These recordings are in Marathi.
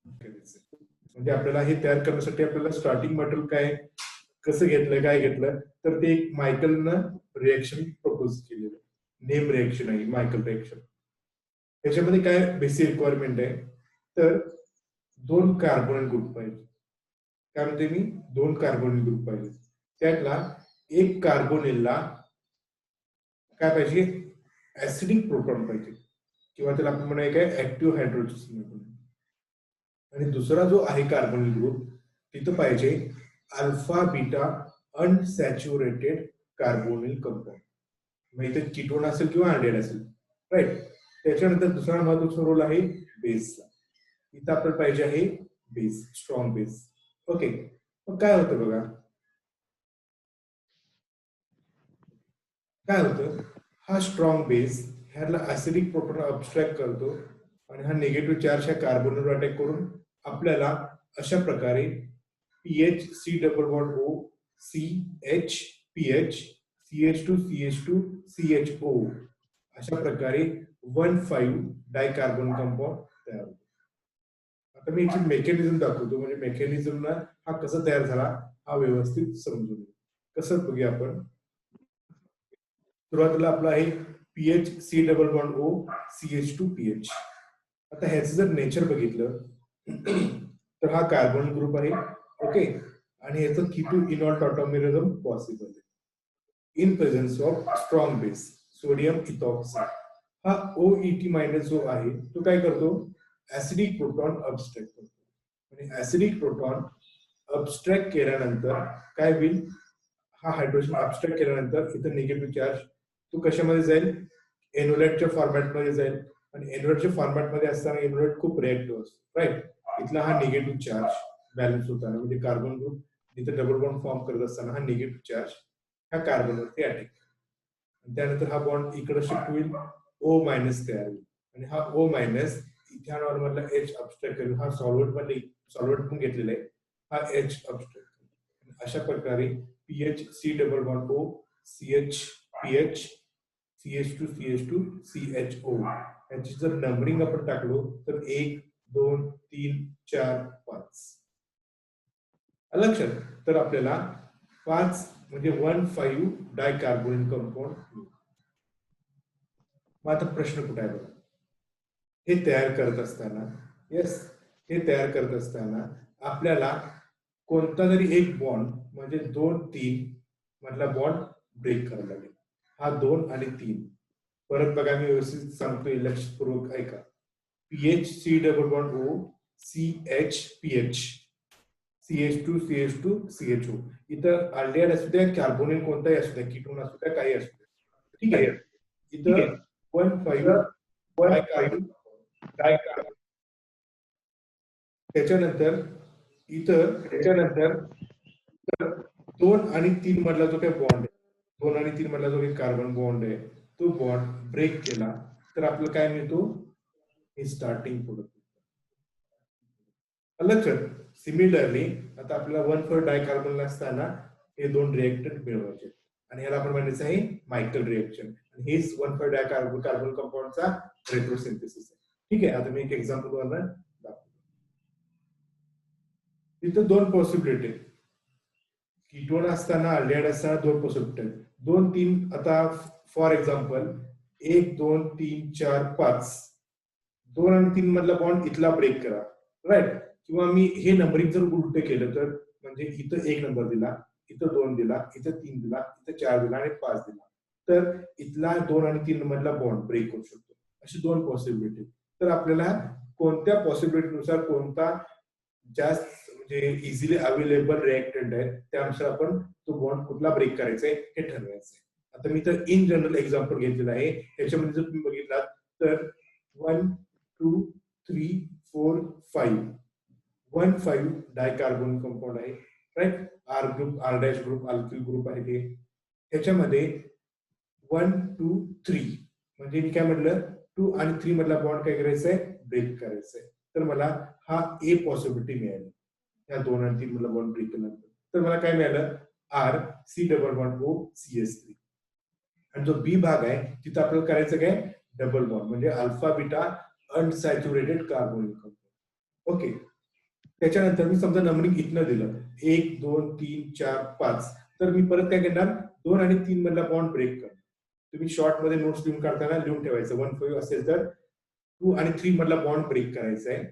म्हणजे आपल्याला हे तयार करण्यासाठी आपल्याला स्टार्टिंग मटेरियल काय कसं घेतलं काय घेतलं तर ते एक मायकलनं रिएक्शन प्रपोज केलेलं नेम रिएक्शन आहे मायकल रिएक्शन. त्याच्यामध्ये काय बेसिक रिक्वायरमेंट आहे तर 2 कार्बोनिल ग्रुप पाहिजे. काय म्हणते मी 2 कार्बोनिल ग्रुप पाहिजे. त्यातला एक कार्बोनिलला काय पाहिजे ऍसिडिक प्रोटॉन पाहिजे किंवा त्याला आपण म्हणूया काय ऍक्टिव्ह हायड्रोजन आणि दुसरा जो आहे कार्बोनिल ग्रुप तिथं पाहिजे alpha beta unsaturated carbonyl compound. मग इथे कीटोन असेल किंवा अल्डेहाइड असेल राईट. त्याच्यानंतर दुसरा महत्वाचा रोल आहे बेसचा. इथं आपल्याला पाहिजे आहे बेस स्ट्रॉंग बेस. ओके मग काय होतं बघा काय होतं हा स्ट्रॉंग बेस ह्याला ऍसिडिक प्रोटॉन अब्स्ट्रॅक्ट करतो आणि हा निगेटिव्ह चार्ज ह्या कार्बोनवर अटॅक करून आपल्याला अशा प्रकारे PH C double bond O C H PH CH2 CH2 CHO अशा प्रकारे 1,5 डायकार्बन कंपाऊंड तयार होतो. आता मी याची मेकॅनिझम दाखवतो म्हणजे मेकॅनिझमला हा कसा तयार झाला हा व्यवस्थित समजून कसं बघूया आपण. सुरुवातीला आपला आहे PH C double bond O CH2 PH. आता ह्याचं जर नेचर बघितलं तर हा कार्बन ग्रुप आहे ओके आणि ह्याचं कीटो इनॉल टॉटॉमेरिझम पॉसिबल आहे in presence of strong base sodium ethoxide. हा OET मायनस जो आहे तो काय करतो ऍसिडिक प्रोटॉन अब्स्ट्रॅक्ट करतो आणि ऍसिडिक प्रोटॉन अब्स्ट्रॅक्ट केल्यानंतर काय होईल हा हायड्रोजन अब्स्ट्रॅक्ट केल्यानंतर इथं निगेटिव्ह चार्ज तो कशामध्ये जाईल एनोलेटच्या फॉर्मॅटमध्ये जाईल आणि एनोलेटच्या फॉर्मॅटमध्ये असताना एनोलेट खूप रिएक्टिव्ह असतो राईट. इथला हा निगेटिव्ह चार्ज बॅलन्स होताना म्हणजे कार्बन ग्रुप जिथे डबल बॉन्ड फॉर्म करत असताना हा निगेटिव्ह चार्ज ह्या कार्बनवरती अटॅक त्यानंतर हा बॉन्ड इकडे शिफ्ट होईल O मायनस तयार होईल आणि हा O मायनस इथेनॉल मधला H अब्स्ट्रॅक्ट करेल. हा सॉल्व्हेंट पण घेतलेला आहे हा H अब्स्ट्रॅक्ट. अशा प्रकारे PH C double bond O CH PH CH2 CH2 CHO याची जर नंबरिंग आपण टाकलो तर 1 2 3 4 5 लक्षात तर आपल्याला 5 म्हणजे 1,5 डायकार्बोनिल कंपाऊंड. मग आता प्रश्न कुठे आहे बघा हे तयार करत असताना हे तयार करत असताना आपल्याला कोणता तरी एक बॉन्ड म्हणजे 2 3 मधला बॉन्ड ब्रेक करावा लागेल. हा 2 आणि 3 परत बघा मी व्यवस्थित सांगतोय लक्षपूर्वक ऐका. PH C double bond O CH PH CH2 CH2 CHO. इथं अल्डेहाइड असू द्या कार्बोनिल कोणताही असू द्या कीटोन असू द्या काही असू द्या ठीक आहे. इथं 1,5 डायकार्बन त्याच्यानंतर इथं 2 आणि 3 मधला जो काही बॉन्ड आहे 2 आणि 3 मधला जो काही कार्बन बॉन्ड आहे तो बॉन्ड ब्रेक केला तर आपल्याला काय मिळतो हे स्टार्टिंग प्रोडक्ट. लक्षात सिमिलरली आता आपल्याला 1,4 डायकार्बन असताना हे 2 रिएक्टंट मिळवायचे आणि ह्याला आपण म्हणायचं आहे मायकल रिएक्शन आणि हेच 1,4 डायकार्बन कार्बन कंपाऊंडचा रेट्रोसिंथेसिस आहे. ठीक आहे. आता मी एक एक्झाम्पल तुम्हाला दाखवतो. तिथं 2 पॉसिबिलिटी कीटोन असताना अल्डेहाइड असताना 2 पॉसिबिलिटी 2 3 आता फॉर एक्झाम्पल 1 2 3 4 5 2 आणि 3 मधला बॉन्ड इथला ब्रेक करा राईट. किंवा मी हे नंबरिंग जर उलट केलं तर म्हणजे इथं 1 नंबर दिला इथं 2 दिला इथं 3 दिला इथं 4 दिला आणि 5 दिला तर इथला 2 आणि 3 मधला बॉन्ड ब्रेक होऊ शकतो. अशी 2 पॉसिबिलिटी. तर आपल्याला कोणत्या पॉसिबिलिटीनुसार कोणता जास्त म्हणजे इझिली अवेलेबल रिएक्टंट आहे त्यानुसार आपण तो बॉन्ड कुठला ब्रेक करायचा आहे हे ठरवायचं आहे. आता मी तर इन जनरल एक्झाम्पल घेतलेलं आहे. याच्यामध्ये जर तुम्ही बघितला तर 1 2 3 4 5 1,5 डायकार्बन कंपाऊंड आहे right. R group R dash group alkyl group आहे ते. ह्याच्यामध्ये 1 2 3 म्हणजे मी काय म्हटलं 2 आणि 3 मधला बॉन्ड काय करायचा आहे ब्रेक करायचा आहे. तर मला हा ए पॉसिबिलिटी मिळाली या 2 आणि 3 मधला बॉन्ड ब्रेक केल्यानंतर. तर मला काय मिळालं R C double bond O CS3 आणि जो बी भाग आहे तिथं आपल्याला करायचं काय डबल बॉन्ड म्हणजे alpha beta unsaturated carbonyl compound. Okay त्याच्यानंतर मी समजा नंबरिंग इथनं दिलं 1 2 3 4 5, तर मी परत काय करणार 2 आणि 3 मधला बॉन्ड ब्रेक करणार. तुम्ही शॉर्ट मध्ये नोट्स लिहून काढताना लिहून ठेवायचं 1 5 असेल तर 2 आणि 3 मधला बॉन्ड ब्रेक करायचा आहे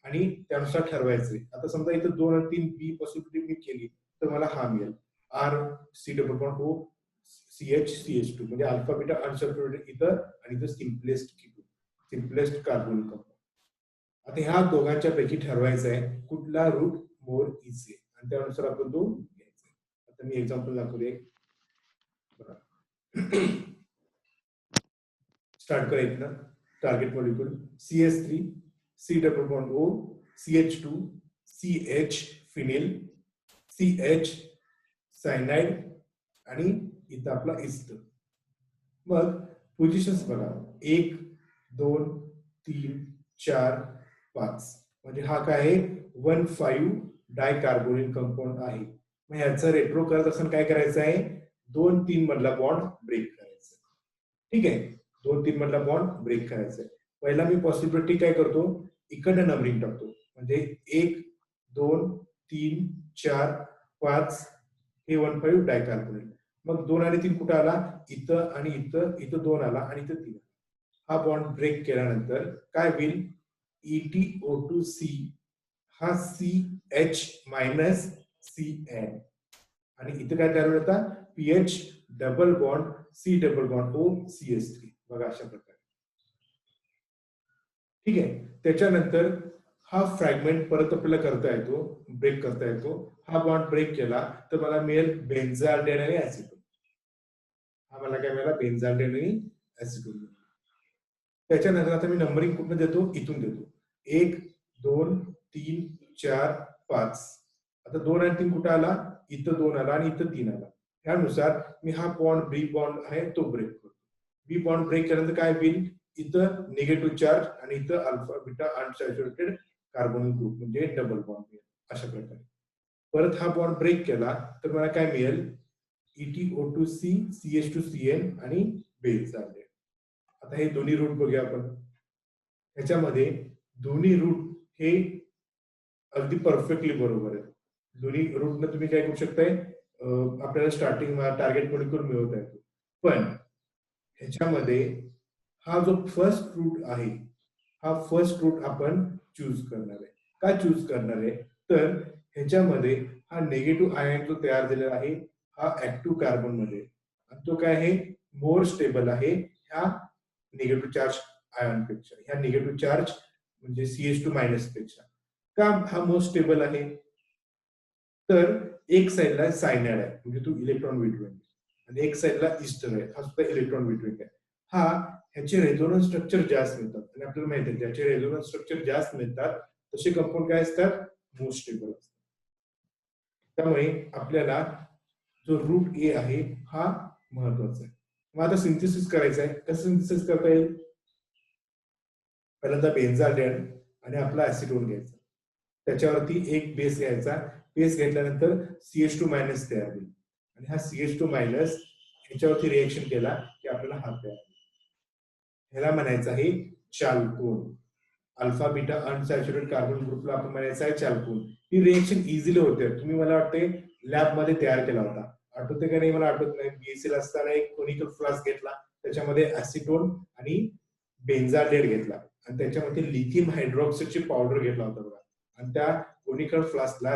आणि त्यानुसार ठरवायचंय. आता समजा इथं 2 आणि 3 बी पॉसिबिलिटी मी केली तर मला हा मिळेल R C double bond O CH2 म्हणजे अल्फा बीटा अनसॅच्युरेटेड इथं आणि इथं सिम्पलेस्ट कार्बन कंपाऊंड. आता ह्या दोघांच्या पैकी ठरवायचं आहे कुठला रूट मोर इझी आणि त्यानुसार आपण तो घ्यायचा. आता मी एक्झाम्पल दाखवले. स्टार्ट करायचं ना. Target molecule CH3 C double bond O CH2 CH phenyl CH cyanide आणि इथं आपला इस्ट. मग पोझिशन्स बघा 1 2 3 4 5 म्हणजे हा काय आहे 1,5 डायकार्बोनिल कंपाऊंड आहे. मग ह्याचं रेट्रो करत असताना काय करायचं आहे 2 3 मधला बॉन्ड ब्रेक करायचा. ठीक आहे 2 3 मधला बॉन्ड ब्रेक करायचा. पहिला मी पॉसिबिलिटी काय करतो इकडनं नंबरिंग टाकतो म्हणजे 1 2 3 4 5 हे 1,5 डायकार्बोनिल. मग 2 आणि 3 कुठं आला इथं आणि इथं 2 आला आणि इथं 3. हा बॉन्ड ब्रेक केल्यानंतर काय होईल EtO2C हा CH मायनस CN आणि इथं काय तयार होईल आता PH double bond C double bond O CH3 बघा अशा प्रकारे. ठीक आहे. त्याच्यानंतर हा फ्रॅगमेंट परत आपल्याला करता येतो ब्रेक करता येतो. हा बॉन्ड ब्रेक केला तर मला मिळेल बेन्झाल्डेन आणि ऍसिटोन. हा मला काय मिळाला बेन्झाल्डेन आणि ऍसिटोन. त्याच्यानंतर आता मी नंबरिंग कुठून देतो इथून देतो 1 2 3 4 5. आता 2 आणि 3 कुठं आला इथं 2 आला आणि इथं 3 आला. त्यानुसार मी हा बॉन्ड बी बॉन्ड आहे तो ब्रेक करतो. बी बॉन्ड ब्रेक केल्यानंतर काय होईल इथं निगेटिव्ह चार्ज आणि इथं alpha beta unsaturated carbon group म्हणजे डबल बॉन्ड मिळेल अशा प्रकारे. परत हा बॉन्ड ब्रेक केला तर मला काय मिळेल EtO2C CH2CN आणि बेन्झाल्डेन. आता हे दोन्ही रूट बघूया आपण. ह्याच्यामध्ये दोन्ही रूट हे अगदी परफेक्टली बरोबर आहे. दोन्ही रूटनं तुम्ही काय करू शकताय आपल्याला स्टार्टिंग टार्गेट मॉलिक्यूल मिळवता येतो. पण ह्याच्यामध्ये हा जो फर्स्ट रूट आहे हा फर्स्ट रूट आपण चूज करणार आहे. का चूज करणार आहे तर ह्याच्यामध्ये हा निगेटिव्ह आयन जो तयार झालेला आहे हा ऍक्टिव्ह कार्बन मध्ये आणि तो काय आहे मोर स्टेबल आहे ह्या निगेटिव्ह चार्ज आयन पेक्षा. ह्या निगेटिव्ह चार्ज म्हणजे CH2 मायनस पेक्षा. का हा मोस्ट स्टेबल आहे तर एक साइडला सायनाइड आहे म्हणजे तो इलेक्ट्रॉन विटविंग आणि एक साइडला ईस्टर आहे हा सुद्धा इलेक्ट्रॉन विटविंग आहे. हा ह्याचे रेझोनन्स स्ट्रक्चर जास्त मिळतात आणि आपल्याला माहिती आहे ज्याचे रेझोनन्स स्ट्रक्चर जास्त मिळतात तसे कंपाऊंड काय असतात मोस्ट स्टेबल असतात. त्यामुळे आपल्याला जो रूट ए आहे हा महत्वाचा आहे. मग आता सिंथेसिस करायचं आहे. कसं सिंथेसिस करता येईल पहिल्यांदा बेन्झाल्डेन आणि आपला ऍसिटोन घ्यायचा. त्याच्यावरती एक बेस घ्यायचा. बेस घेतल्यानंतर CH2 मायनस तयार होईल आणि हा CH2 मायनस ह्याच्यावरती रिएक्शन केला की आपल्याला हा तयार होईल. ह्याला म्हणायचं आहे चाल्कोन. अल्फा बीटा अनसॅच्युरेटेड कार्बन ग्रुपला आपण म्हणायचं आहे चाल्कोन. ही रिएक्शन इझिली होते. तुम्ही मला वाटते लॅब मध्ये तयार केला होता आठवते का नाही मला आठवत नाही. BSc ला असताना एक कोनिकल फ्लास्क घेतला त्याच्यामध्ये ऍसिटोन आणि बेन्झाल्डेट घेतला आणि त्याच्यामध्ये लिथियम हायड्रॉक्साईडची पावडर घेतला होता बघा आणि त्या कोनिकल फ्लास्कला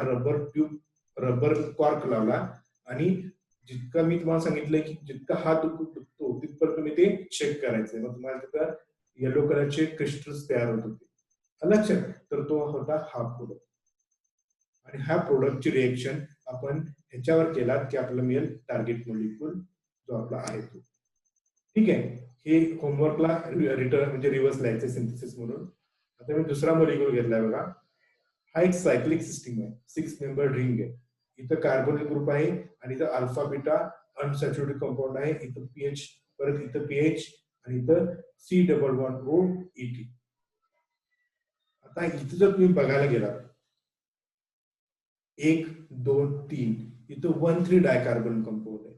रबर कॉर्क लावला आणि जितका मी तुम्हाला सांगितलंय की जितका हात दुखतो तिथपर्यंत तुम्ही ते चेक करायचंय. मग तुम्हाला तिथं येलो कलरचे क्रिस्टल्स तयार होत होते लक्षात. तर तो होता हा प्रोडक्ट आणि ह्या प्रोडक्टची रिएक्शन आपण ह्याच्यावर केला की आपल्याला मिळेल टार्गेट मॉलिक्यूल जो आपला आहे तो. ठीक आहे. हे होमवर्कला रिटर्न म्हणजे रिव्हर्स लिहायचे सिंथेसिस म्हणून. आता मी दुसरा मॉलिक्यूल घेतलाय बघा. हा एक सायक्लिक सिस्टीम आहे 6 मेंबर रिंग आहे. इथं कार्बोनिल ग्रुप आहे आणि इथं अल्फा बीटा अनसॅच्युरेटेड कंपाऊंड आहे. इथं PH परत इथं PH आणि इथं C double bond O ET. आता इथं जर तुम्ही बघायला गेलात 1 2 3 इथं 1,3 डायकार्बन कंपाऊंड आहे.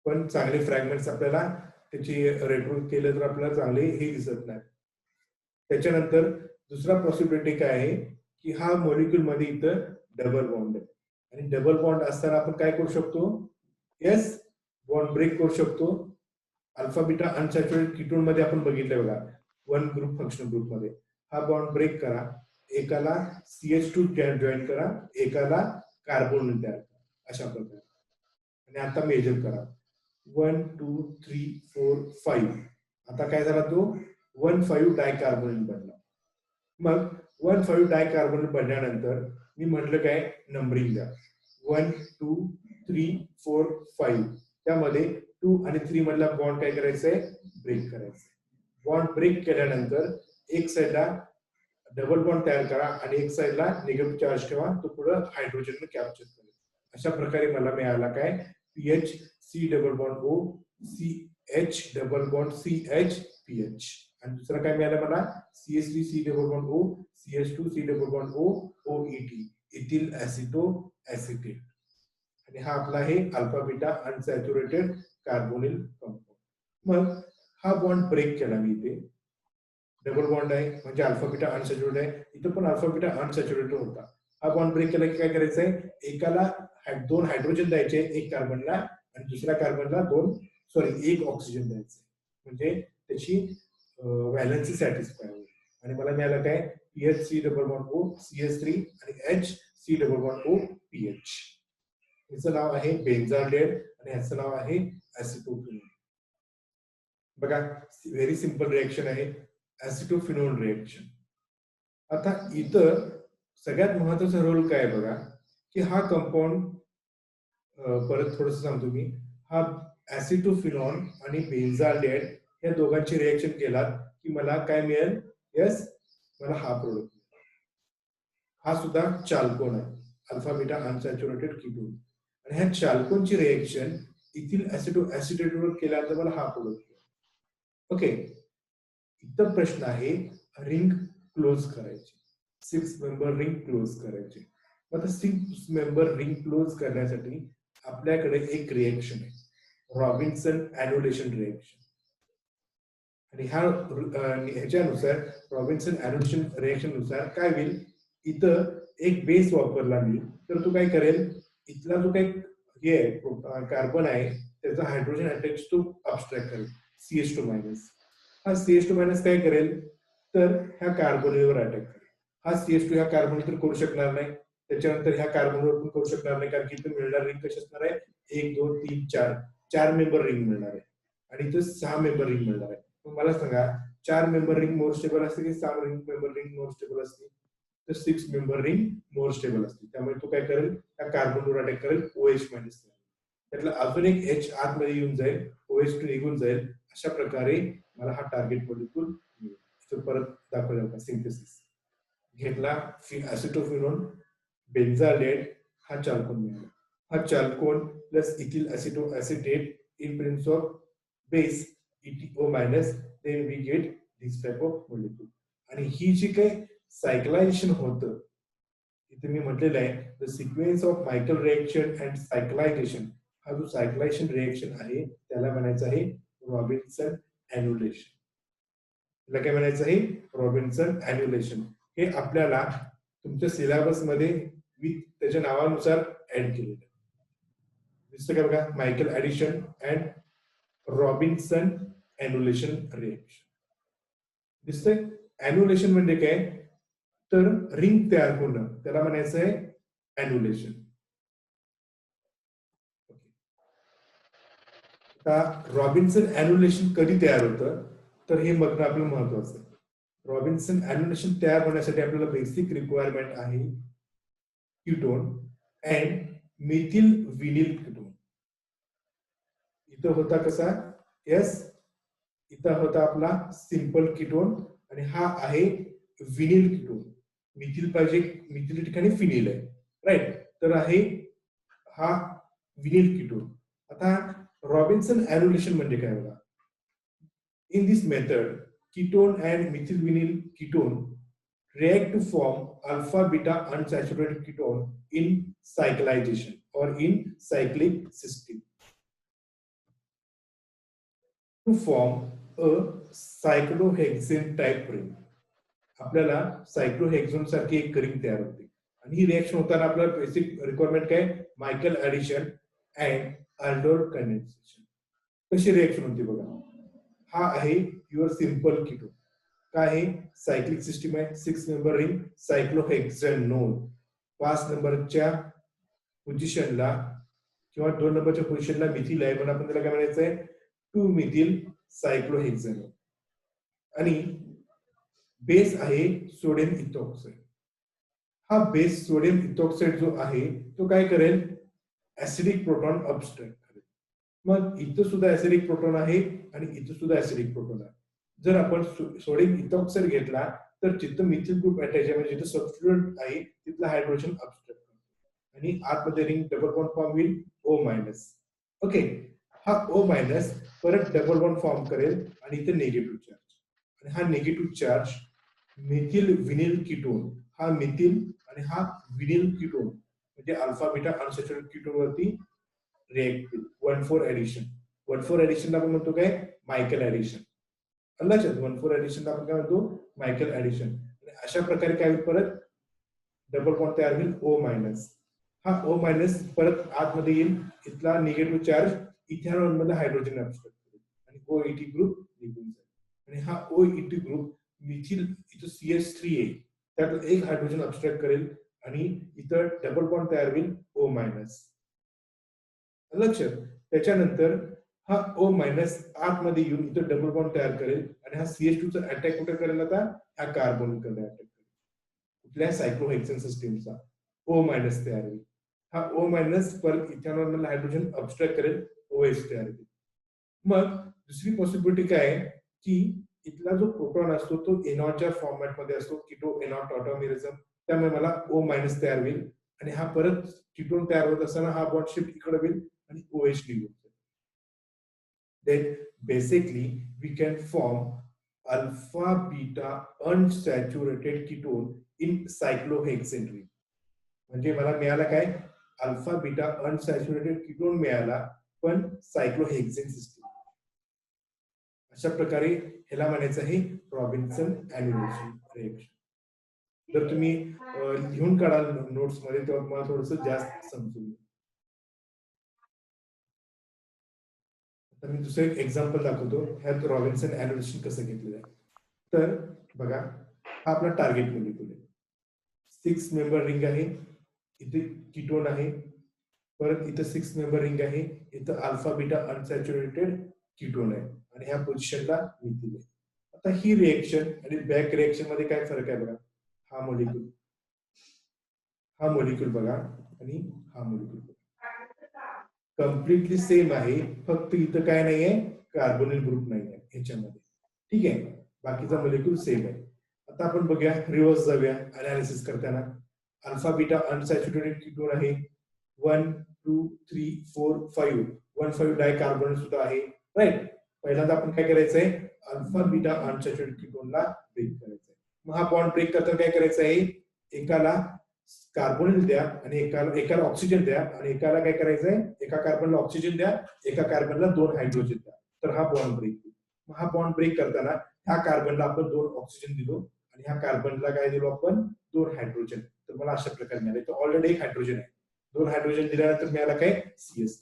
पण चांगले फ्रॅगमेंट्स आपल्याला त्याची रेट्रो केले तर आपल्याला चांगले हे दिसत नाही. त्याच्यानंतर दुसरा पॉसिबिलिटी काय आहे की हा मॉलिक्यूल मध्ये इथं डबल बॉन्ड आहे आणि डबल बॉन्ड असताना आपण काय करू शकतो, येस, बॉन्ड ब्रेक करू शकतो. अल्फा बीटा अनसॅच्युरेटेड कीटोन मध्ये आपण बघितलं बघा, वन ग्रुप फंक्शनल ग्रुप मध्ये हा बॉन्ड ब्रेक करा, एकाला CH2 जॉईन करा, एकाला कार्बोन तयार करा, अशा प्रकारे. आणि आता मेजर करा 1 2 3 4 5. आता काय झाला, तो 1,5 डायकार्बोनेट बनला. मग 1,5 डायकार्बोनेट बनल्यानंतर मी म्हटलं काय, नंबरिंग द्या 1 2 3 4 5. त्यामध्ये 2 आणि 3 मधला बॉन्ड काय करायचंय, ब्रेक करायचंय. बॉन्ड ब्रेक केल्यानंतर एक साइडला डबल बॉन्ड तयार करा आणि एक साइडला निगेटिव्ह चार्ज ठेवा, तो पुढे हायड्रोजन कॅप्चर करेल. अशा प्रकारे मला मिळाला काय, PH C double bond O CH double bond CH PH. आणि दुसरा काय मिळालं मला, CH3 C double bond O CH2 C double bond O OET, ethyl acetoacetate. आणि हा आपला आहे alpha beta unsaturated carbonyl compound. मग हा बॉन्ड ब्रेक केला मी इथे, डबल बॉन्ड आहे म्हणजे अल्फा बीटा अनसॅच्युरेटेड आहे, इथं पण अल्फा बीटा अनसॅच्युरेटेड होता. हा बॉन्ड ब्रेक केला की काय करायचंय, एकाला 2 हायड्रोजन द्यायचे एक कार्बनला आणि दुसऱ्या कार्बनला एक ऑक्सिजन द्यायचे, म्हणजे त्याची व्हॅलन्सी सॅटिस्फाय होईल. आणि मला मिळालं काय, PHC double bond O CH3 आणि HC double bond O PH. याचं नाव आहे बेन्झाल्डेट आणि याचं नाव आहे ऍसिटोफिनोन. बघा, व्हेरी सिंपल रिएक्शन आहे, ऍसिटोफिनोन रिएक्शन. आता इथं सगळ्यात महत्वाचा रोल काय बघा, की हा कंपाऊंड, परत थोडस सांगतो मी, हा ऍसिटोफिनॉन आणि बेन्झाल्डेट या दोघांची रिएक्शन केलात की मला काय मिळेल, यस, मला हा प्रोडक्ट. हा सुद्धा चाल्कोन आहे, अल्फा बीटा अनसॅच्युरेटेड कीटोन. आणि ह्या चाल्कोनची रिएक्शन इथिल ऍसिटो ऍसिटेटवर केल्यानंतर मला हा प्रोडक्ट. ओके, इथं प्रश्न आहे रिंग क्लोज करायची, 6 मेंबर रिंग क्लोज करायची. आता 6 मेंबर रिंग क्लोज करण्यासाठी आपल्याकडे एक रिएक्शन आहे, रॉबिन्सन एन्युलेशन रिएक्शन. आणि ह्याच्यानुसार रॉबिन्सन एन्युलेशन रिएक्शन नुसार काय होईल, इथं एक बेस वापरला मी तर तो काय करेल, इथला जो काही हे कार्बन आहे त्याचा हायड्रोजन अटॅच तो अब्स्ट्रॅक्ट करेल, CH2 मायनस. हा CH2 मायनस काय करेल, तर ह्या कार्बोनिलवर अटॅक करेल. हा CH2 ह्या कार्बन तर करू शकणार नाही, त्याच्यानंतर ह्या कार्बनवर पण करू शकणार नाही, कारण की इथं मिळणार रिंग कशी असणार आहे, 1 2 3 4 4 मेंबर रिंग मिळणार आहे आणि इथं 6 मेंबर रिंग मिळणार आहे. मला सांगा, 4 मेंबर रिंग मोर स्टेबल असते की 6 मेंबर रिंग मोर स्टेबल असते, तर 6 मेंबर रिंग मोर स्टेबल असते. त्यामुळे तो काय करेल, त्या कार्बनवर अटॅक करेल, OH मायनस. त्यातला अजून एक H आतमध्ये येऊन जाईल, OH2 निघून जाईल. अशा प्रकारे मला हा टार्गेट मॉलिक्यूल मिळेल. परत दाखवलं का, सिंथेसिस घेतला, ऍसिटोफिनोन बेन्झालेट, हा चाल्कोन मिळाला. हा chalcone plus ethyl acetoacetate in presence of base ETO minus, then we get this type of molecule. आणि ही जी काही सायकलायझेशन होतं, इथे मी म्हटलेलं आहे the sequence of Michael reaction and cyclization. हा जो सायकलायझेशन रिएक्शन आहे त्याला म्हणायचं आहे रॉबिन्सन एन्युलेशन. त्याला काय म्हणायचं आहे, रॉबिन्सन एन्युलेशन. हे आपल्याला तुमच्या सिलेबस मध्ये मी त्याच्या नावानुसार ऍड केलेलं आहे. दिसतं का बघा, Michael addition and Robinson annulation reaction. दिसतंय, एन्युलेशन म्हणजे काय, तर रिंग तयार होणं, त्याला म्हणायचं आहे एन्युलेशन. आता रॉबिन्सन एन्युलेशन कधी तयार होतं, तर हे बघणं आपलं महत्वाचं आहे. रॉबिन्सन एन्युलेशन तयार होण्यासाठी आपल्याला बेसिक रिक्वायरमेंट आहे ketone and methyl vinyl ketone. इथं होता कसा, यस, इथं होता आपला सिंपल कीटोन आणि हा आहे विनिल कीटोन. मिथिल पाहिजे, मिथिल ठिकाणी फिनिल आहे, राईट, तर आहे हा विनिल कीटोन. आता रॉबिन्सन एन्युलेशन म्हणजे काय बघा, in this method ketone and methyl vinyl ketone react to form alpha beta unsaturated ketone in cyclization or in cyclic system to form a cyclohexane type ring. आपल्याला सायक्लोहेक्झोन सारखी एक रिंग तयार होते आणि ही रिएक्शन होताना आपल्याला बेसिक रिक्वायरमेंट काय मायकेल ऍडिशन अँड अल्डोर कंडेन्सेशन. कशी रिएक्शन होती बघा. हा आहे युअर सिंपल कीटोन. काय आहे सायक्लिक सिस्टीम आहे 6 मेंबर रिंग सायक्लोहेक्झेनोन 5 नंबरच्या पोझिशनला किंवा 2 नंबरच्या पोझिशनला मिथिल आहे पण आपण त्याला काय म्हणायचंय 2 मिथिल सायक्लोहेक्झेनोन आणि बेस आहे सोडियम इथॉक्साईड. हा बेस सोडियम इथॉक्साईड जो आहे तो काय करेल ऍसिडिक प्रोटॉन अबस्ट्रॅक्ट करेल. मग इथं सुद्धा ऍसिडिक प्रोटॉन आहे आणि इथं सुद्धा ऍसिडिक प्रोटॉन आहे. जर आपण सोडियम इथॉक्साईड घेतला तर जिथं मिथिल ग्रुप अटॅच आहे म्हणजे जिथं सबस्टिट्यूएंट आहे तिथला हायड्रोजन अबस्ट्रॅक्ट करतो आणि आतमध्ये रिंग डबल बॉन्ड फॉर्म होईल O मायनस. ओके हा O मायनस परत डबल बॉन्ड फॉर्म करेल आणि इथे निगेटिव्ह चार्ज आणि हा negative charge methyl vinyl ketone हा मिथिल आणि हा विनिल कीटोन म्हणजे अल्फा बीटा अनसॅच्युरेटेड कीटोन वरती रिएक्ट होईल 1,4 ऍडिशन. 1,4 ऍडिशन आपण म्हणतो काय मायकेल ऍडिशन. लक्षात 1,4 ऍडिशन आपण काय म्हणतो मायकेल ऍडिशन. अशा प्रकारे काय होईल परत डबल बॉन्ड तयार होईल O मायनस. हा O मायनस परत आतमध्ये येईल इथला निगेटिव्ह चार्ज इथेनॉल मध्ये हायड्रोजन अबस्ट्रॅक्ट करेल आणि OET ग्रुप निघून जाईल आणि हा OET ग्रुप मिथिल इथं CH3 आहे त्यात एक हायड्रोजन अबस्ट्रॅक्ट करेल आणि इथं डबल बॉन्ड तयार होईल O मायनस. लक्षात त्याच्यानंतर हा O मायनस आतमध्ये येऊन इथं डबल बॉन्ड तयार करेल आणि हा CH2 चा अटॅक कुठे करेल आता ह्या कार्बन कडे अटॅक करेल कुठल्या सायक्लोहेक्सेन सिस्टीमचा O मायनस तयार होईल. हा O मायनस परत इथेनॉल मधला हायड्रोजन अबस्ट्रॅक्ट करेल OH तयार होईल. मग दुसरी पॉसिबिलिटी काय आहे की इथला जो प्रोटॉन असतो तो एनॉटच्या फॉर्मॅट मध्ये असतो कीटो एनॉट ऑटोमेरिझम त्यामुळे मला O मायनस तयार होईल आणि हा परत कीटोन तयार होत असताना हा बॉन्ड शिफ्ट इकडे होईल आणि OH निघून जाईल. Then basically we can form alpha beta unsaturated ketone in cyclohexane ring. म्हणजे मला मिळाला काय अल्फा बीटा अनसॅच्युरेटेड कीटोन मिळाला पण सायक्लोहेक्सेन सिस्टीम. अशा प्रकारे ह्याला म्हणायचं आहे रॉबिन्सन एनिमेशन रिएक्शन. जर तुम्ही लिहून काढाल नोट्स मध्ये तेव्हा तुम्हाला थोडस जास्त समजून. आता मी दुसरं एक एक्झाम्पल दाखवतो ह्यात रॉबिन्सन एनिमेशन कसं घेतलेलं आहे. तर बघा हा आपला टार्गेट मॉलिक्यूल आहे 6 मेंबर रिंग आहे इथे कीटोन आहे परत इथं 6 मेंबर रिंग आहे इथं अल्फा बीटा अनसॅच्युरेटेड कीटोन आहे आणि ह्या पोझिशनला मिथिल आहे. आता ही रिएक्शन आणि बॅक रिएक्शन मध्ये काय फरक आहे बघा. हा मॉलिक्यूल बघा आणि हा मॉलिक्यूल कम्प्लिटली सेम आहे फक्त इथं काय नाहीये कार्बोनिल ग्रुप नाहीये ह्याच्यामध्ये. ठीक आहे बाकीचा मॉलिक्यूल सेम आहे. आता आपण बघूया रिव्हर्स जाऊया अनालिसिस करताना. अल्फा बीटा अनसॅच्युरेटेड कीटोन आहे 1 2 3 4 5 1,5 डायकार्बोनेट सुद्धा आहे राईट. पहिल्यांदा आपण काय करायचंय अल्फा बीटा अनसॅच्युरेटेड कीटोनला ब्रेक करायचंय. मग हा बॉन्ड ब्रेक करताना काय करायचं आहे एकाला कार्बोनिल द्या आणि एकाला ऑक्सिजन द्या आणि एकाला काय करायचंय एका कार्बनला ऑक्सिजन द्या एका कार्बनला 2 हायड्रोजन द्या तर हा बॉन्ड ब्रेक होईल. मग हा बॉन्ड ब्रेक करताना ह्या कार्बनला आपण 2 ऑक्सिजन दिलो आणि ह्या कार्बनला काय दिलो आपण 2 हायड्रोजन तर मला अशा प्रकारे मिळाले. तर ऑलरेडी एक हायड्रोजन आहे 2 हायड्रोजन दिल्यानंतर मिळाला काय CS.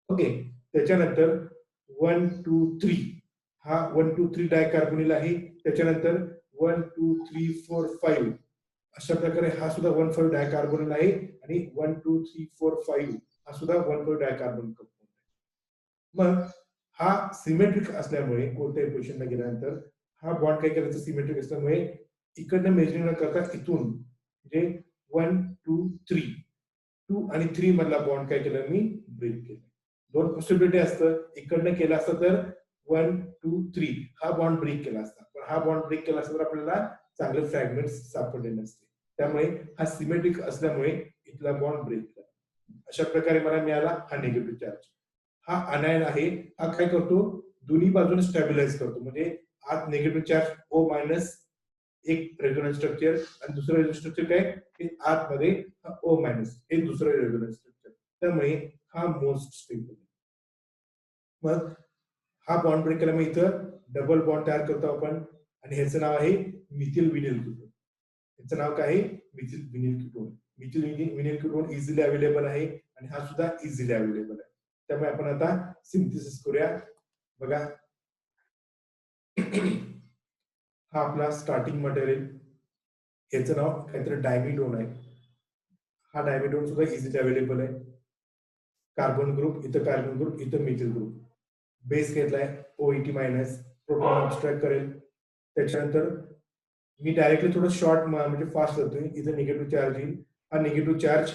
ओके त्याच्यानंतर 1 2 3 हा 1 2 3 डायकार्बोनिल आहे. त्याच्यानंतर 1 2 3 4 5 अशा प्रकारे हा सुद्धा 1,5 डायकार्बोनिल आहे आणि 1 2 3 4 5 हा सुद्धा 1,5 डायकार्बोनिल कंपाऊंड आहे. मग हा सिमेट्रिक असल्यामुळे कोणत्याही पोझिशनला गेल्यानंतर हा बॉन्ड काय करायचं सिमेट्रिक असल्यामुळे इकडनं मेजरिंग न करता इथून म्हणजे 1 2 3 2 आणि 3 मधला बॉन्ड काय केलं मी ब्रेक केलं. 2 पॉसिबिलिटी असतं इकडनं केलं असतं तर 1 2 3 हा बॉन्ड ब्रेक केला असता पण हा बॉन्ड ब्रेक केला असता तर आपल्याला चांगले फ्रॅगमेंट्स सापडले नसते. त्यामुळे हा सिमेट्रिक असल्यामुळे इथला बॉन्ड ब्रेक केला. अशा प्रकारे मला मिळाला हा निगेटिव्ह चार्ज. हा अनायन आहे हा काय करतो दोन्ही बाजूने स्टॅबिलाइज करतो म्हणजे आत निगेटिव्ह चार्ज O मायनस एक रेझोनन्स स्ट्रक्चर आणि दुसरं रेझोनन्स स्ट्रक्चर काय हे आतमध्ये O मायनस हे दुसरं रेझोनन्स स्ट्रक्चर त्यामुळे हा मोस्ट स्टेबल. मग हा बॉन्ड ब्रेक केला मग इथं डबल बॉन्ड तयार करतो आपण आणि ह्याचं नाव आहे मिथिल विनिल कीटोन. ह्याचं नाव काय आहे? Methyl vinyl ketone. Methyl vinyl ketone easily available आहे आणि हा सुद्धा इझिली अवेलेबल आहे. त्यामुळे आपण आता सिंथेसिस करूया. बघा हा आपला स्टार्टिंग मटेरियल, ह्याचं नाव काहीतरी डायमिडोन आहे. हा डायमिडोन सुद्धा इझिली अवेलेबल आहे. कार्बन ग्रुप, इथं कार्बन ग्रुप, इथं मिथिल ग्रुप. बेस घेतलाय OET मायनस, प्रोटॉन अब्स्ट्रॅक्ट करेल. त्याच्यानंतर मी डायरेक्टली थोडं शॉर्ट म्हणजे फास्ट करतोय. इथं निगेटिव्ह चार्ज येईल. हा निगेटिव्ह चार्ज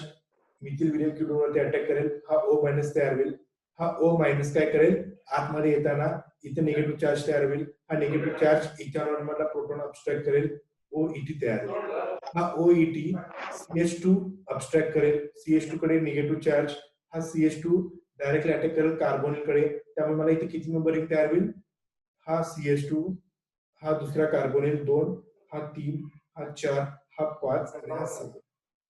मिथिल विनिल कीटोनवरती अटॅक करेल. हा O मायनस तयार होईल. हा O मायनस काय करेल, आतमध्ये येताना इथे निगेटिव्ह चार्ज तयार होईल. हा निगेटिव्ह चार्ज इथेनॉल मधला प्रोटॉन अब्स्ट्रॅक्ट करेल. OET तयार होईल. हा OET CH2 अब्स्ट्रॅक्ट करेल. CH2 कडे निगेटिव्ह चार्ज, हा CH2 डायरेक्टली अटॅक करेल कार्बोनिल कडे. त्यामुळे मला इथे किती मेंबरिंग तयार होईल? हा CH2, हा दुसरा कार्बोनिल 2, हा 3, हा 4, हा 5 आणि हा 6.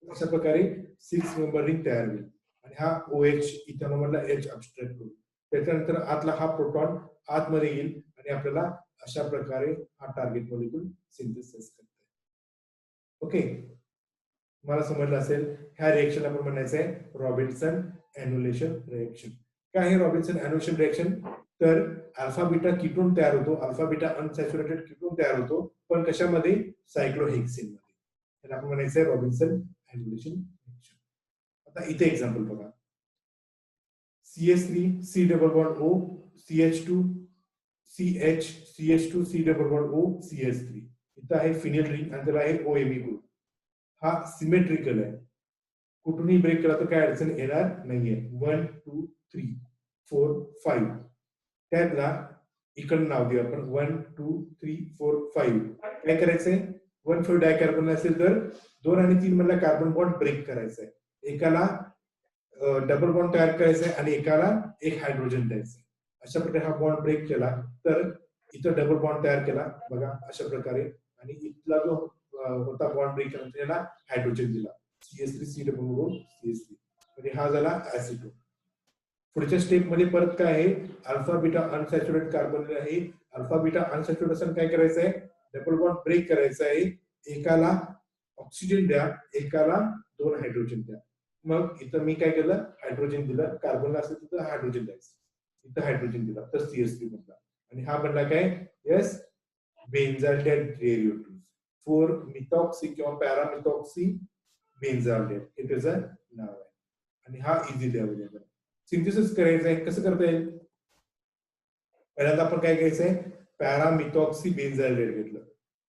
अशा प्रकारे 6 मेंबर रिंग तयार होईल. आणि हा OH इथेनॉल मधला H अब्स्ट्रॅक्ट होईल. त्याच्यानंतर आतला हा प्रोटॉन आतमध्ये येईल आणि आपल्याला अशा प्रकारे हा टार्गेट मॉलिक्यूल सिंथेसिस करते. ओके, मला समजलं असेल. ह्या रिएक्शन आपण म्हणायचं आहे रॉबिन्सन एन्युलेशन रिएक्शन. काय आहे रॉबिन्सन एन्युलेशन रिएक्शन? तर अल्फा बीटा कीटोन तयार होतो, अल्फा बीटा अनसॅच्युरेटेड कीटोन तयार होतो, पण कशामध्ये? सायक्लोहेक्सेन मध्ये. त्याला आपण म्हणायचं आहे रॉबिन्सन एन्युलेशन रिएक्शन. आता इथे एक्झाम्पल बघा. CH3 C double bond O, CH2 CH, CH2 C double bond O, CH3. इथं आहे फिनिल रिंग आणि त्याला आहे OMe ग्रुप. हा सिमेट्रिकल आहे. कुठूनही ब्रेक केला तर काय अडचण येणार नाहीये. 1 2 3 4 5. त्यातला इकडं नाव देऊ आपण 1 2 3 4 5. काय करायचंय? 1,5 डायकार्बन असेल तर 2 आणि 3 मधला कार्बन बॉन्ड ब्रेक करायचा आहे. एकाला डबल बॉन्ड तयार करायचा आहे आणि एकाला एक हायड्रोजन द्यायचं. अशा प्रकारे हा बॉन्ड ब्रेक केला तर इथं डबल बॉन्ड तयार केला बघा अशा प्रकारे, आणि इथला जो होता बॉन्ड ब्रेक केला त्याला हायड्रोजन दिला. CH3 C double bond CH3. म्हणजे हा झाला ऍसिटोन. पुढच्या स्टेप मध्ये परत काय आहे? अल्फा बीटा अनसॅच्युरेटेड कार्बन आहे. अल्फा बीटा अनसॅच्युरेशन काय करायचं आहे? डबल बॉन्ड ब्रेक करायचा आहे. एकाला ऑक्सिजन द्या, एकाला 2 हायड्रोजन द्या. मग इथं मी काय केलं? हायड्रोजन दिलं. कार्बन असेल तिथं हायड्रोजन द्यायचं. इथं हायड्रोजन दिला तर CH3 बनला. आणि हा बनला काय? Yes, बेन्झाल्डेहाइड derivative. 4 मिथॉक्सी किंवा पॅरामिथॉक्सी बेन्झाल्डेहाइड हे त्याचं नाव आहे. आणि हा इझिली अवेलेबल. सिंथेसिस करायचं आहे, कसं करता येईल? पहिल्यांदा आपण काय घ्यायचंय? पॅरामिथॉक्सी बेन्झाल्डेहाइड घेतलं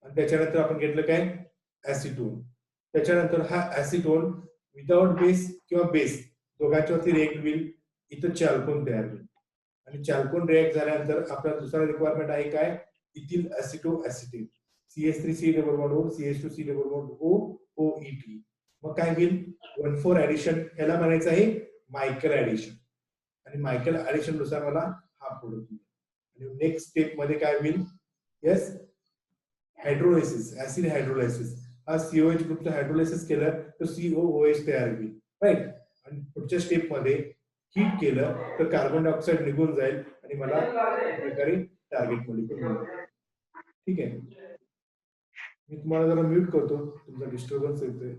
आणि त्याच्यानंतर आपण घेतलं काय? ऍसिटोन. त्याच्यानंतर हा ऍसिटोन विदाउट बेस किंवा बेस दोघांच्यावरती रिएक्ट होईल. इथं चॅल्कोन तयार होईल आणि चॅल्कोन रिएक्ट झाल्यानंतर आपला दुसरा रिक्वायरमेंट आहे काय? Ethyl acetoacetate. CH3 C double bond O, CH2 C double bond O, OET. मग काय होईल? 1,4 ऍडिशन. ह्याला म्हणायचं आहे मायकेल ऍडिशन. आणि मायकेल ऍडिशन नुसार मला हा प्रोडक्ट मिळेल. आणि नेक्स्ट स्टेप मध्ये काय होईल? Yes, hydrolysis, acid hydrolysis. हा COH ग्रुपचं हायड्रोलायसिस केलं तर COOH तयार होईल, राईट. आणि पुढच्या स्टेप मध्ये हीट केलं तर कार्बन डायऑक्साईड निघून जाईल आणि मला प्रकारे टार्गेट मॉलिक्यूल मिळेल. ठीक आहे, मी तुम्हाला जरा म्यूट करतो, तुमचा डिस्टर्बन्स येतोय.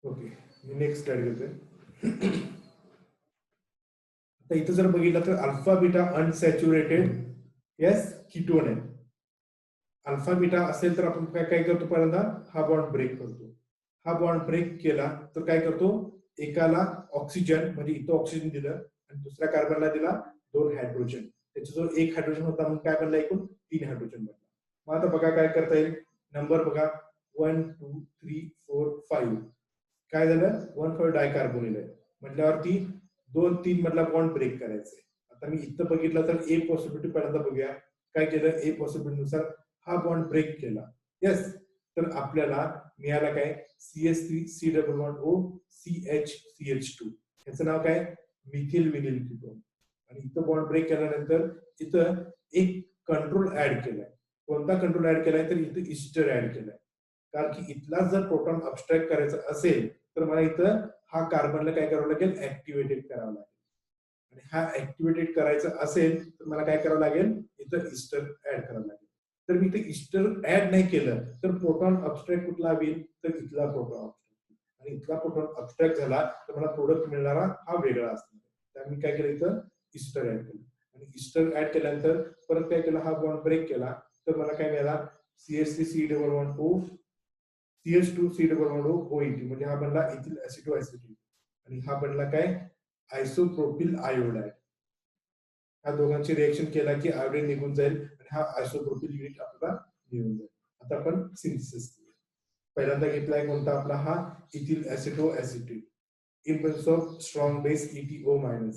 ओके, मी नेक्स्ट स्लाइड घेतोय. आता इथं जर बघितलं तर alpha beta unsaturated yes ketone आहे. अल्फा बीटा असेल तर आपण काय काय करतो? पहिल्यांदा हा बॉन्ड ब्रेक करतो. हा बॉन्ड ब्रेक केला तर काय करतो? एकाला ऑक्सिजन म्हणजे इथं ऑक्सिजन दिलं आणि दुसऱ्या कार्बनला दिला 2 हायड्रोजन. त्याच्याजवळ 1 हायड्रोजन होता म्हणून काय बनला? एकूण 3 हायड्रोजन बनला. मग आता बघा काय करता येईल? नंबर बघा 1 2 3 4 5. काय झालं? 1,4 डायकार्बोनिल आहे म्हटल्यावरती 2 3 मधला बॉन्ड ब्रेक करायचा आहे. आता मी इथं बघितलं तर ए पॉसिबिलिटी पहिल्यांदा बघूया. काय केलं? ए पॉसिबिलिटी नुसार हा बॉन्ड ब्रेक केला. यस, तर आपल्याला मिळाला काय? CH3 C double bond O, CH CH2. ह्याचं नाव काय? Methyl vinyl ketone. आणि इथं बॉन्ड ब्रेक केल्यानंतर इथं एक कंट्रोल ऍड केलाय. कोणता कंट्रोल ऍड केलाय? तर इथं इस्टर ऍड केलाय. कारण की इथला जर प्रोटॉन अब्स्ट्रॅक्ट करायचा असेल तर मला इथं हा कार्बनला काय करावं लागेल, ऍक्टिव्हेटेड करावं लागेल. आणि हा ऍक्टिव्हेटेड करायचा असेल तर मला काय करावं लागेल, इथं इस्टर ऍड करावं लागेल. तर मी इथे इस्टर ऍड नाही केलं तर प्रोटॉन अब्स्ट्रॅक्ट कुठला होईल, तर इथला प्रोटॉन आणि इथला प्रोटॉन अब्स्ट्रॅक्ट झाला तर मला प्रोडक्ट मिळणारा हा वेगळा असणार. तर मी काय केलं, इथं इस्टर ऍड केलं आणि इस्टर ऍड केल्यानंतर परत काय केलं, हा बॉन्ड ब्रेक केला तर मला काय मिळाला, CH3 CH2 CH2 OET म्हणजे हा बनला इथिल ऍसिटोएसिटेट आणि हा बनला काय, आयसोप्रोपिल आयोडाइड. ह्या दोघांची रिएक्शन केला की आयोडीन निघून जाईल आणि हा आयसोप्रोपिल युनिट आपल्याला निघून जाईल. आता आपण सिंथेसिस करूया. पहिल्यांदा घेतलाय कोणता आपला, हा ethyl acetoacetate in presence of strong base ETO-.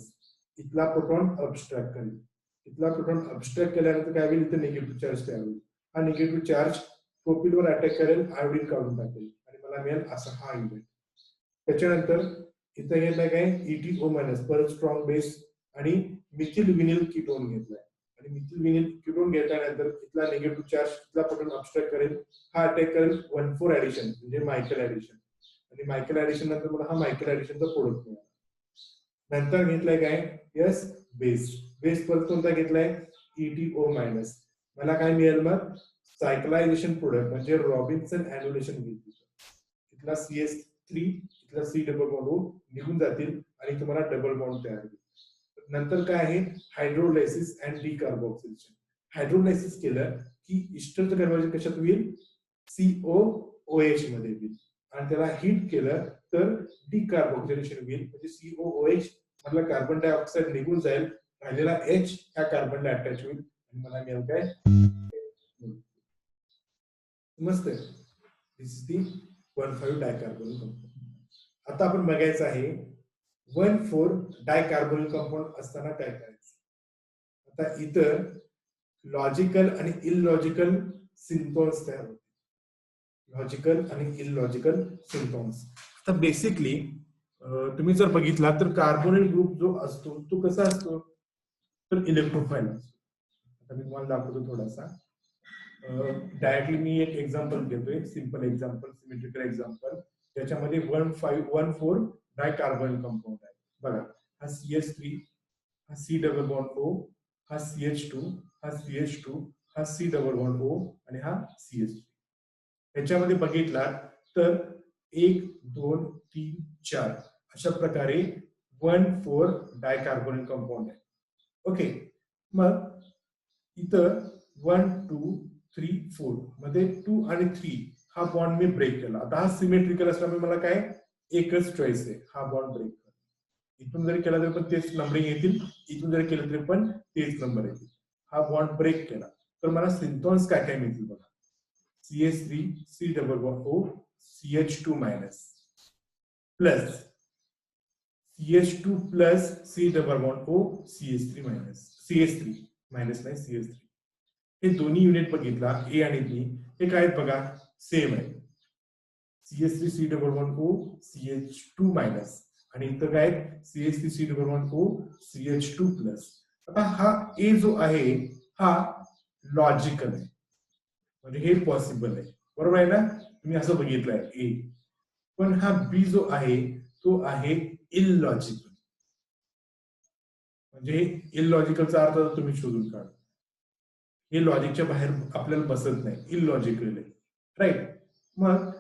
इथला प्रोटॉन अब्स्ट्रॅक्ट करेल. इथला प्रोटॉन अब्स्ट्रॅक्ट केल्यानंतर काय होईल, इथे निगेटिव्ह चार्ज तयार होईल. हा निगेटिव्ह चार्ज प्रोपिलवर अटॅक करेल, आयोडीन काढून टाकेल आणि मला मिळेल असा हा इव्हेंट. त्याच्यानंतर इथं घेतलाय काय, ETO- परत स्ट्रॉंग बेस आणि मिथिल विनिल कीटोन घेतलाय आणि मिथिल विनिल कीटोन घेतल्यानंतर इथला निगेटिव्ह चार्ज इथला प्रोटॉन अब्स्ट्रॅक्ट करेल, हा अटॅक करेल 1,4 ऍडिशन म्हणजे मायकेल ऍडिशन आणि मायकेल ऍडिशन नंतर मला हा मायकेल ऍडिशनचा प्रोडक्ट मिळाला. नंतर घेतलाय काय, यस बेस. बेस परत कोणता घेतलाय, ETO-. मला काय मिळेल मग, सायकलायझेशन प्रोडक्ट म्हणजे रॉबिन्सन एनोलेशन घेतली. इथला CH3 इथला C डबल बॉन्ड O निघून जातील आणि तुम्हाला डबल बॉन्ड तयार होईल. नंतर काय आहे, हायड्रोलायसिस अँड डिकार्बोक्सिलेशन. हायड्रोलायसिस केलं की इस्टरचं कन्व्हर्जन कशात होईल, COOH मध्ये होईल आणि त्याला हीट केलं तर डिकार्बोक्सिलेशन होईल म्हणजे COOH मधला कार्बन डायऑक्साइड निघून जाईल, राहिलेला H ह्या कार्बनला अटॅच होईल आणि मला मिळेल काय, मस्त आहे. दिस इज दी 1,5 डायकार्बोनिल कंपाऊंड. आता आपण बघायचं आहे 1,4 डायकार्बोनिल कंपाऊंड असताना काय करायचं. आता इथं लॉजिकल आणि इलॉजिकल सिंथॉन्स तयार होते. लॉजिकल आणि इलॉजिकल सिंथॉन्स. आता बेसिकली तुम्ही जर बघितला तर कार्बोनिल ग्रुप जो असतो तो कसा असतो, तर इलेक्ट्रोफाइल असतो. आता मी तुम्हाला दाखवतो थोडासा. डायरेक्टली मी एक एक्झाम्पल देतोय, सिंपल एक्झाम्पल, सिमेट्रिकल एक्झाम्पल, ज्याच्यामध्ये 1,4 डायकार्बोनिल कंपाऊंड आहे. बघा, हा CH3, हा C डबल बॉन्ड O, हा CH2, हा CH2, हा C डबल बॉन्ड O आणि हा CH3. याच्यामध्ये बघितला तर 1, 2, 3, 4 अशा प्रकारे 1,4 डायकार्बोनिल कंपाऊंड आहे. ओके, मग इथं 1, 2, 3, 4 मध्ये 2 आणि 3 हा बॉन्ड मी ब्रेक केला. आता हा सिमेट्रिकल असल्यामुळे मला काय एकच चॉईस आहे, हा बॉन्ड ब्रेक. इथून जरी केला तरी पण तेच नंबरिंग येतील, इथून जरी केलं तरी पण तेच नंबर येतील. हा बॉन्ड ब्रेक केला तर मला सिंथॉन्स काय काय मिळतील बघा, CH3 C double bond O CH2- plus CH2 plus C double bond O CH3- CH3 minus नाही CH3. हे दोन्ही युनिट बघितला A आणि B, हे काय आहेत बघा, सेम आहे. CH3 C double bond O CH2- आणि इथं काय CH3 C double bond O CH2+. आता हा A जो आहे हा लॉजिकल आहे म्हणजे हे पॉसिबल आहे, बरोबर आहे ना, तुम्ही असं बघितलंय A. पण हा B जो आहे तो आहे इलॉजिकल. म्हणजे इलॉजिकलचा अर्थ तुम्ही शोधून काढा, हे लॉजिकच्या बाहेर आपल्याला बसत नाही, इलॉजिकल आहे, राईट. मग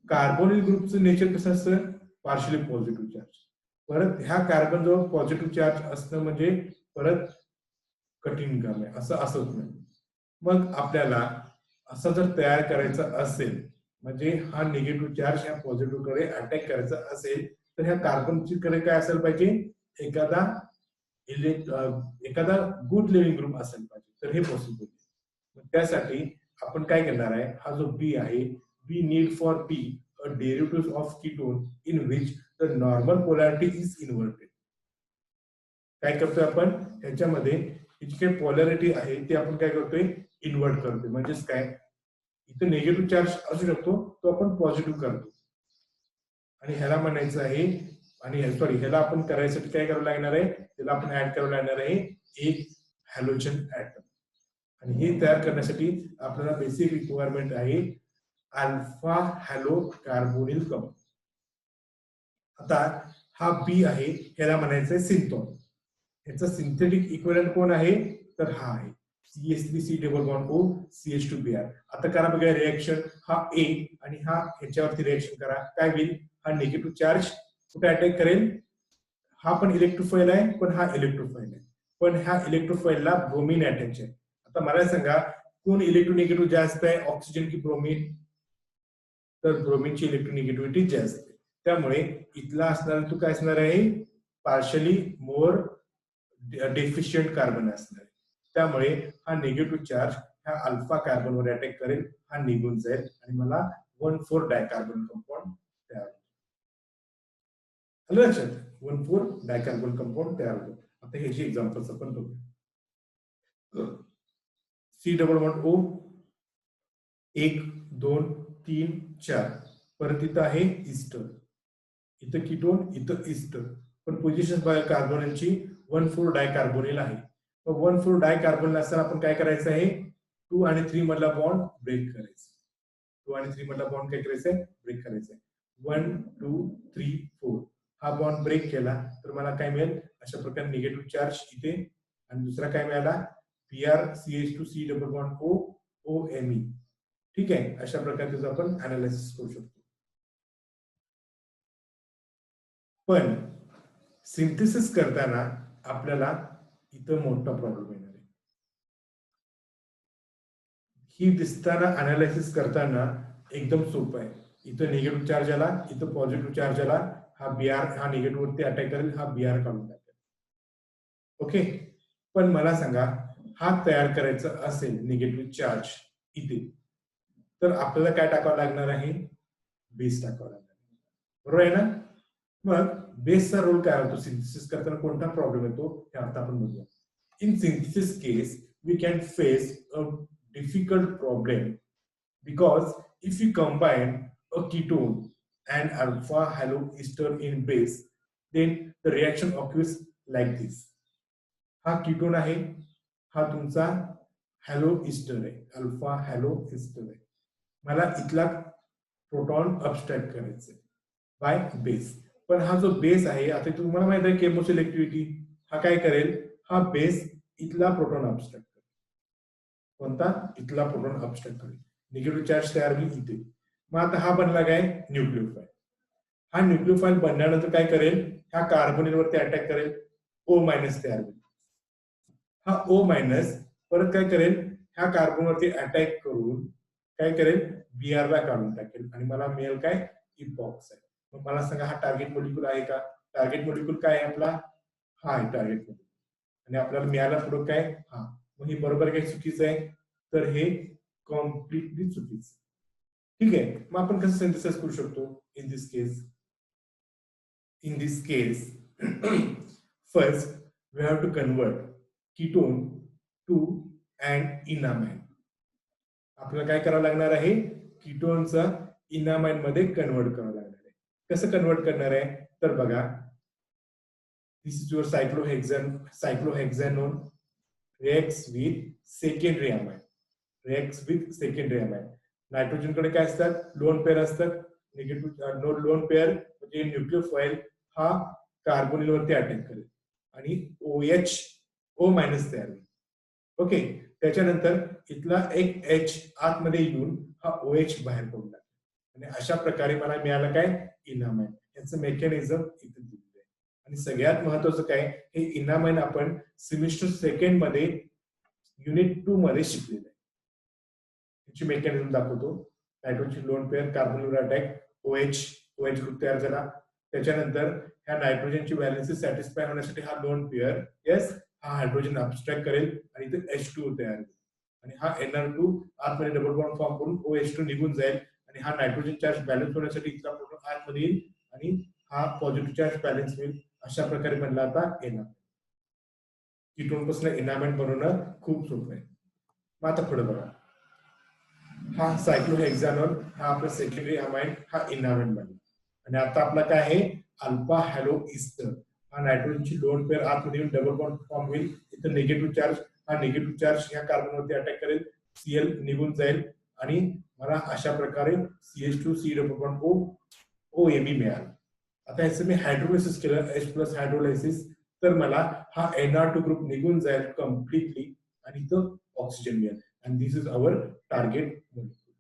कार्बोनिल ग्रुपचं नेचर कसं असतं, पार्शियली पॉझिटिव्ह चार्ज. परत ह्या कार्बन जवळ पॉझिटिव्ह चार्ज असणं म्हणजे परत कठीण काम आहे, असं असत नाही. मग आपल्याला असं जर तयार करायचं असेल म्हणजे हा निगेटिव्ह चार्ज ह्या पॉझिटिव्ह कडे अटॅक करायचा असेल तर ह्या कार्बनची कडे काय असेल पाहिजे, एखादा गुड लिव्हिंग ग्रुप असेल पाहिजे, तर हे पॉसिबल आहे. त्यासाठी आपण काय करणार आहे, हा जो B आहे, we need for B a derivative of ketone in which the normal polarity is inverted. काय करतोय आपण, ह्याच्यामध्ये जी काही पोलॅरिटी आहे ती आपण काय करतोय, इन्व्हर्ट करतोय. म्हणजेच काय, इथे निगेटिव्ह चार्ज असू शकतो तो आपण पॉझिटिव्ह करतो आणि ह्याला म्हणायचं आहे, आणि सॉरी ह्याला आपण करायसाठी काय करावं लागणार आहे, त्याला आपण ऍड करावं लागणार आहे एक हॅलोजन ऍटम. आणि हे तयार करण्यासाठी आपल्याला बेसिक रिक्वायरमेंट आहे अल्फा हॅलो कार्बोनिल कंपाऊंड. आता हा बी आहे, ह्याला म्हणायचंय सिंथॉन. ह्याचा सिंथेटिक इक्विव्हॅलंट कोण आहे, तर हा आहे CH3C double bond O CH2Br. आता करा बघा रिएक्शन, हा ए आणि हा ह्याच्यावरती रिएक्शन करा, काय होईल, हा निगेटिव्ह चार्ज कुठे अटॅक करेल, हा पण इलेक्ट्रोफाइल आहे पण हा इलेक्ट्रोफाइल आहे, पण ह्या इलेक्ट्रोफाइलला ब्रोमीन अटॅच आहे. आता मला सांगा कोण इलेक्ट्रोनिगेटिव्ह जास्त आहे, ऑक्सिजन की ब्रोमीन, तर ब्रोमीनची इलेक्ट्रोनिगेटिव्हिटी जास्त आहे. त्यामुळे इथला असणार तो काय असणार आहे, पार्शली मोर डेफिशियंट कार्बन असणार आहे. त्यामुळे हा निगेटिव्ह चार्ज ह्या अल्फा कार्बनवर अटॅक करेल, हा निघून जाईल आणि मला 1,4 डायकार्बन कंपाऊंड तयार होईल. लक्षात 1,4 डायकार्बन कंपाऊंड तयार होतो. आता ह्याची एक्झाम्पल्स आपण बघूया. C डबल बॉन्ड O 1 2 3 4, परत इथं आहे इस्टर, इथं कीटोन इथं इस्टर, पण पोझिशन बघा कार्बोनिलची 1,4 डायकार्बोनिल आहे. 1,4 डायकार्बोनिल असताना आपण काय करायचं आहे, 2 आणि 3 मधला बॉन्ड ब्रेक करायचा. 2 आणि 3 मधला बॉन्ड काय करायचंय, ब्रेक करायचंय. 1 2 3 4 हा बॉन्ड ब्रेक केला तर मला काय मिळेल, अशा प्रकारे निगेटिव्ह चार्ज इथे, आणि दुसरा काय मिळाला, PrCH2C double bond O OMe. ठीक आहे, अशा प्रकारे त्याचं आपण अनालिसिस करू शकतो. पण सिंथेसिस करताना आपल्याला इथं मोठा प्रॉब्लेम येणार आहे. ही दिसताना अनालिसिस करताना एकदम सोपं आहे. इथं निगेटिव्ह चार्ज आला, इथं पॉझिटिव्ह चार्ज आला, हा Br हा निगेटिव्ह वरती अटॅक करेल, हा Br काढून टाकेल. ओके, पण मला सांगा हा तयार करायचा असेल निगेटिव्ह चार्ज इथे, तर आपल्याला काय टाकावं लागणार आहे, बेस टाकावं लागणार आहे, बरोबर आहे ना. मग बेसचा रोल काय होतो सिंथेसिस करताना, कोणता प्रॉब्लेम येतो हे आता आपण बघूया. In synthesis case we can face a difficult problem because if you combine a ketone and alpha haloester in base, then the reaction occurs like this. हा कीटोन आहे, हा तुमचा हॅलो इस्टर आहे, अल्फा हॅलो इस्टर आहे. मला इथला प्रोटॉन अबस्ट्रॅक्ट करायचा आहे बाय बेस. पण हा जो बेस आहे, आता तुम्हाला माहित आहे केमोसिलेक्टिव्हिटी, हा काय करेल, हा बेस इथला प्रोटॉन अबस्ट्रॅक्ट करेल. कोणता, इथला प्रोटॉन अबस्ट्रॅक्ट करेल, निगेटिव्ह चार्ज तयार होईल इथे. मग आता हा बनला काय, न्यूक्लिओफाइल. हा न्यूक्लिओफाइल बनल्यानंतर काय करेल, ह्या कार्बोनिलवरती अटॅक करेल, O मायनस तयार होईल. हा O मायनस परत काय करेल, ह्या कार्बनवरती अटॅक करून काय करेल, Br ला काढून टाकेल आणि मला मिळेल काय, इपॉक्साइड. मग मला सांगा हा टार्गेट मॉलिक्यूल आहे का, टार्गेट मॉलिक्यूल काय आहे आपला, हा आहे टार्गेट मॉलिक्यूल, आणि आपल्याला मिळाला पुढे काय, हा. मग हे बरोबर काय चुकीचं आहे, तर हे कम्प्लिटली चुकीचं. ठीक आहे, मग आपण कसं सिंथेसिस करू शकतो in this case. In this case, first we have to convert ketone to an enamine. आपल्याला काय करावं लागणार आहे, कीटोनचा इनामाइन मध्ये कन्वर्ट करावं लागणार आहे. कसं कन्वर्ट करणार आहे, तर बघा, this is your cyclohexanone reacts with secondary amine. Reacts with secondary amine. Nitrogen कडे काय असतात, लोन पेअर असतात, निगेटिव्ह लोन पेअर म्हणजे न्यूक्लिओफाइल हा कार्बोनिल वरती अटॅक करेल आणि OH O मायनस तयार होईल. ओके, त्याच्यानंतर इथला एक H आतमध्ये येऊन हा OH बाहेर पडून टाकेल आणि अशा प्रकारे मला मिळालं काय, इनामाइन. याचं मेकॅनिझम इथे दिलेलं आहे. आणि सगळ्यात महत्वाचं काय, हे इनामाइन आपण सेमिस्टर सेकंड मध्ये युनिट 2 मध्ये शिकलेलं आहे. याची मेकॅनिझम दाखवतो. नायट्रोजन लोन पेअर कार्बोनिलवर अटॅक, OH ग्रुप तयार झाला, त्याच्यानंतर ह्या नायट्रोजनची व्हॅलेन्सी सॅटिस्फाय होण्यासाठी हा लोन पेअर हा हायड्रोजन अबस्ट्रॅक्ट करेल आणि इथे H2O तयार होईल आणि हा Nr2 आतमध्ये डबल बॉन्ड फॉर्म करून OH2 निघून जाईल आणि हा नायट्रोजन चार्ज बॅलन्स होण्यासाठी इथला प्रोटॉन आतमध्ये येईल आणि हा पॉझिटिव्ह चार्ज बॅलन्स होईल. अशा प्रकारे बनला आता एनामाइन. कीटोन पासून एनामाइन बनवणं खूप सोपं आहे. मग आता पुढे बघा, हा सायक्लोहेक्झॅनोन हा आपला सेकंडरी अमाइन, हा एनामाइन बनला आणि आता आपला काय आहे, अल्फा हॅलो इस्टर. हा नायट्रोजनची लोन पेअर आतमध्ये येऊन डबल बॉन्ड फॉर्म होईल, इथं निगेटिव्ह चार्ज, हा निगेटिव्ह चार्ज ह्या कार्बनवरती अटॅक करेल, Cl निघून जाईल आणि मला अशा प्रकारे CH2C डबल बॉन्ड OMe मिळालं. आता ह्याचं मी हायड्रोलिसिस केलं, H+ हायड्रोलायसिस, तर मला हा NR2 ग्रुप निघून जाईल कम्प्लिटली आणि इथं ऑक्सिजन मिळेल. And this is our target molecule.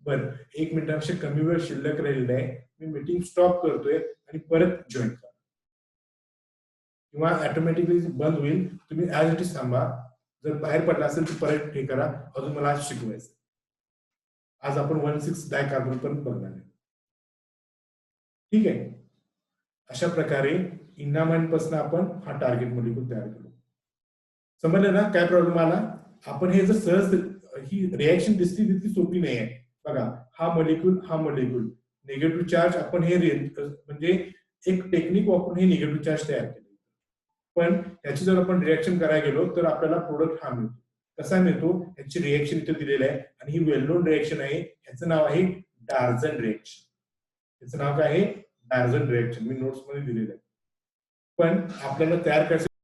बरं, 1 मिनिटापेक्षा कमी वेळ शिल्लक राहिलेला आहे. मी मीटिंग स्टॉप करतोय आणि परत जॉईन करा किंवा ऑटोमॅटिकली बंद होईल. तुम्ही ऍज इट इज थांबा. जर बाहेर पडला असेल तर परत हे करा. अजून मला आज शिकवायचं. आज आपण 1,6 डायकार्बन पण बघणार आहे. ठीक आहे. अशा प्रकारे इनामाइन पासून आपण हा टार्गेट मॉलिक्युल तयार करू. समजलं ना काय प्रॉब्लेम आला? आपण हे जर सहज ही रिएक्शन दिसती तितकी सोपी नाही आहे. बघा, हा मॉलिक्युल निगेटिव्ह चार्ज आपण हे म्हणजे एक टेक्निक वापरून हे निगेटिव्ह चार्ज तयार केले. पण याची जर आपण रिएक्शन करायला गेलो तर आपल्याला प्रोडक्ट हा मिळतो. कसा मिळतो? याची रिएक्शन इथे दिलेलं आहे आणि ही वेल नोन रिएक्शन आहे. याचं नाव आहे डार्झन रिएक्शन. याचं नाव काय आहे? डार्झन रिएक्शन. मी नोट्स मध्ये दिलेलं आहे. पण आपल्याला तयार करायचं